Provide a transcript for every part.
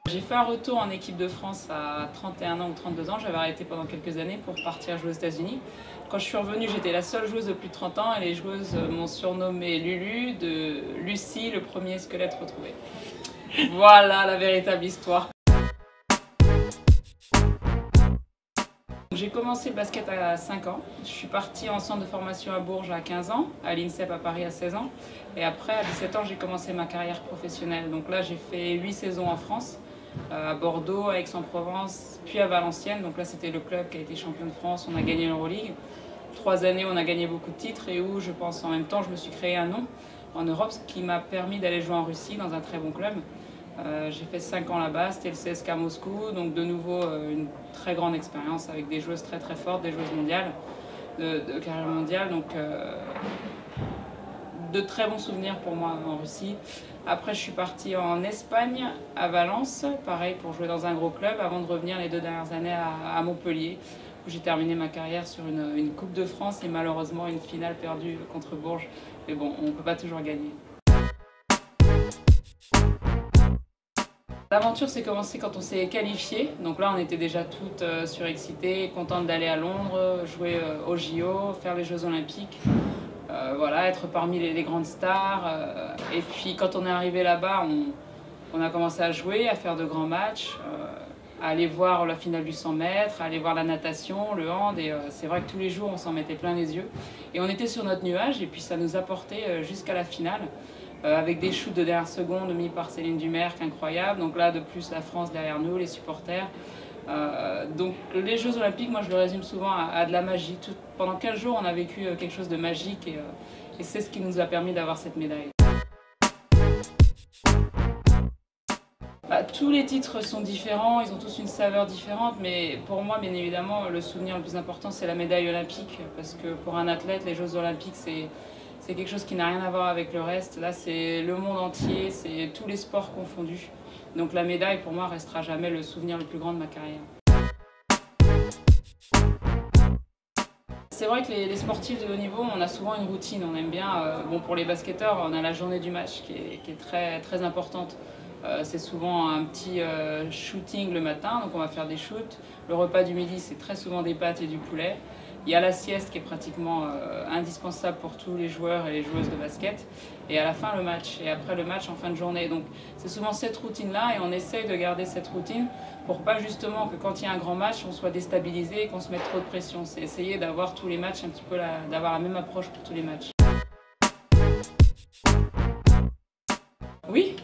J'ai fait un retour en équipe de France à 31 ans ou 32 ans. J'avais arrêté pendant quelques années pour partir jouer aux États-Unis. Quand je suis revenue, j'étais la seule joueuse de plus de 30 ans et les joueuses m'ont surnommée Lulu, de Lucie, le premier squelette retrouvé. Voilà la véritable histoire. J'ai commencé le basket à 5 ans. Je suis partie en centre de formation à Bourges à 15 ans, à l'INSEP à Paris à 16 ans. Et après, à 17 ans, j'ai commencé ma carrière professionnelle. Donc là, j'ai fait 8 saisons en France, à Bordeaux, à Aix-en-Provence, puis à Valenciennes. Donc là, c'était le club qui a été champion de France. On a gagné l'Euroleague. 3 années, on a gagné beaucoup de titres et où, je pense, en même temps, je me suis créé un nom en Europe, ce qui m'a permis d'aller jouer en Russie dans un très bon club. J'ai fait 5 ans là-bas, c'était le CSKA Moscou, donc de nouveau une très grande expérience avec des joueuses très très fortes, des joueuses mondiales, de carrière mondiale, donc de très bons souvenirs pour moi en Russie. Après je suis partie en Espagne, à Valence, pareil pour jouer dans un gros club, avant de revenir les 2 dernières années à Montpellier, où j'ai terminé ma carrière sur une Coupe de France et malheureusement une finale perdue contre Bourges. Mais bon, on ne peut pas toujours gagner. L'aventure s'est commencée quand on s'est qualifié, donc là on était déjà toutes surexcitées, contentes d'aller à Londres, jouer au JO, faire les Jeux Olympiques, voilà, être parmi les grandes stars. Et puis quand on est arrivé là-bas, on a commencé à jouer, à faire de grands matchs, à aller voir la finale du 100 mètres, à aller voir la natation, le hand, et c'est vrai que tous les jours on s'en mettait plein les yeux. Et on était sur notre nuage et puis ça nous a porté jusqu'à la finale. Avec des shoots de dernière seconde mis par Céline Dumerc, incroyable. Donc là, de plus, la France derrière nous, les supporters. Donc les Jeux Olympiques, moi je le résume souvent à de la magie. Pendant 15 jours, on a vécu quelque chose de magique et c'est ce qui nous a permis d'avoir cette médaille. Tous les titres sont différents, ils ont tous une saveur différente, mais pour moi, bien évidemment, le souvenir le plus important, c'est la médaille olympique. Parce que pour un athlète, les Jeux Olympiques, c'est quelque chose qui n'a rien à voir avec le reste. Là, c'est le monde entier, c'est tous les sports confondus. Donc la médaille, pour moi, restera jamais le souvenir le plus grand de ma carrière. C'est vrai que les sportifs de haut niveau, on a souvent une routine. On aime bien, bon, pour les basketteurs, on a la journée du match qui est très, très importante. C'est souvent un petit shooting le matin, donc on va faire des shoots. Le repas du midi, c'est très souvent des pâtes et du poulet. Il y a la sieste qui est pratiquement indispensable pour tous les joueurs et les joueuses de basket. Et à la fin, le match. Et après le match, en fin de journée. Donc c'est souvent cette routine-là et on essaye de garder cette routine pour pas justement que quand il y a un grand match, on soit déstabilisé et qu'on se mette trop de pression. C'est essayer d'avoir tous les matchs un petit peu, d'avoir la même approche pour tous les matchs. Oui,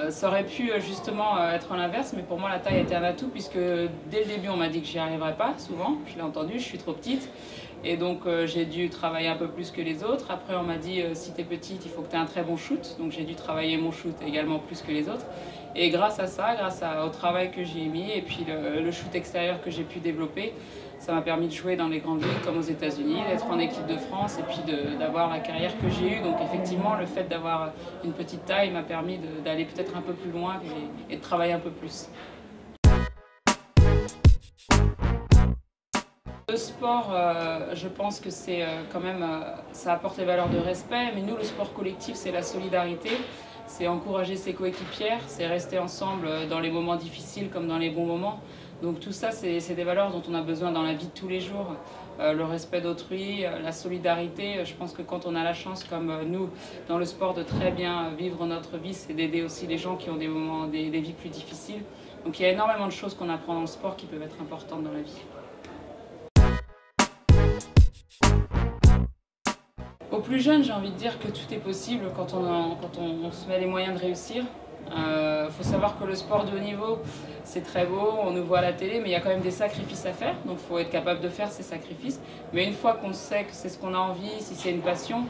ça aurait pu justement être l'inverse, mais pour moi la taille était un atout puisque dès le début on m'a dit que j'y arriverais pas, souvent, je l'ai entendu, je suis trop petite. Et donc j'ai dû travailler un peu plus que les autres. Après on m'a dit si tu es petite il faut que tu aies un très bon shoot, donc j'ai dû travailler mon shoot également plus que les autres. Et grâce à ça, au travail que j'ai mis et puis le shoot extérieur que j'ai pu développer, ça m'a permis de jouer dans les grandes ligues comme aux États-Unis, d'être en équipe de France et puis d'avoir la carrière que j'ai eue. Donc effectivement, le fait d'avoir une petite taille m'a permis d'aller peut-être un peu plus loin et de travailler un peu plus. Le sport, je pense que c'est quand même, ça apporte les valeurs de respect, mais nous, le sport collectif, c'est la solidarité. C'est encourager ses coéquipières, c'est rester ensemble dans les moments difficiles comme dans les bons moments. Donc tout ça, c'est des valeurs dont on a besoin dans la vie de tous les jours. Le respect d'autrui, la solidarité. Je pense que quand on a la chance, comme nous, dans le sport, de très bien vivre notre vie, c'est d'aider aussi les gens qui ont des moments, des vies plus difficiles. Donc il y a énormément de choses qu'on apprend dans le sport qui peuvent être importantes dans la vie. Aux plus jeunes, j'ai envie de dire que tout est possible quand on se met les moyens de réussir. Faut savoir que le sport de haut niveau, c'est très beau, on nous voit à la télé, mais il y a quand même des sacrifices à faire, donc il faut être capable de faire ces sacrifices. Mais une fois qu'on sait que c'est ce qu'on a envie, si c'est une passion,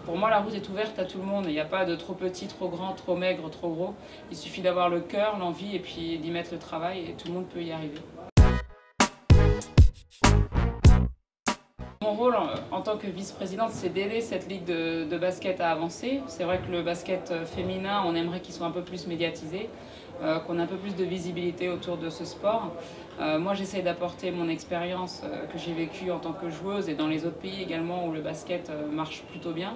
pour moi la route est ouverte à tout le monde. Il n'y a pas de trop petit, trop grand, trop maigre, trop gros. Il suffit d'avoir le cœur, l'envie et puis d'y mettre le travail et tout le monde peut y arriver. Mon rôle en tant que vice-présidente, c'est d'aider cette ligue de basket à avancer. C'est vrai que le basket féminin, on aimerait qu'il soit un peu plus médiatisé, qu'on ait un peu plus de visibilité autour de ce sport. Moi, j'essaie d'apporter mon expérience que j'ai vécue en tant que joueuse et dans les autres pays également où le basket marche plutôt bien.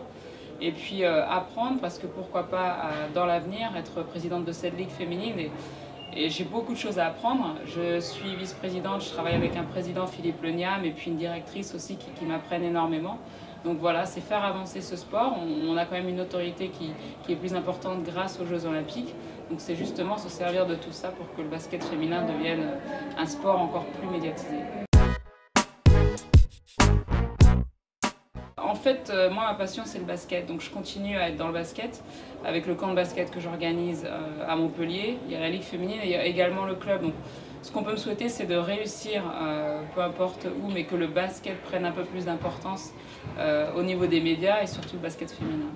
et puis apprendre, parce que pourquoi pas dans l'avenir être présidente de cette ligue féminine. Et j'ai beaucoup de choses à apprendre. Je suis vice-présidente, je travaille avec un président, Philippe Leniam, et puis une directrice aussi qui m'apprennent énormément. Donc voilà, c'est faire avancer ce sport. On a quand même une autorité qui est plus importante grâce aux Jeux Olympiques. Donc c'est justement se servir de tout ça pour que le basket féminin devienne un sport encore plus médiatisé. En fait, moi, ma passion, c'est le basket. Donc, je continue à être dans le basket avec le camp de basket que j'organise à Montpellier. Il y a la Ligue féminine et il y a également le club. Donc, ce qu'on peut me souhaiter, c'est de réussir, peu importe où, mais que le basket prenne un peu plus d'importance au niveau des médias et surtout le basket féminin.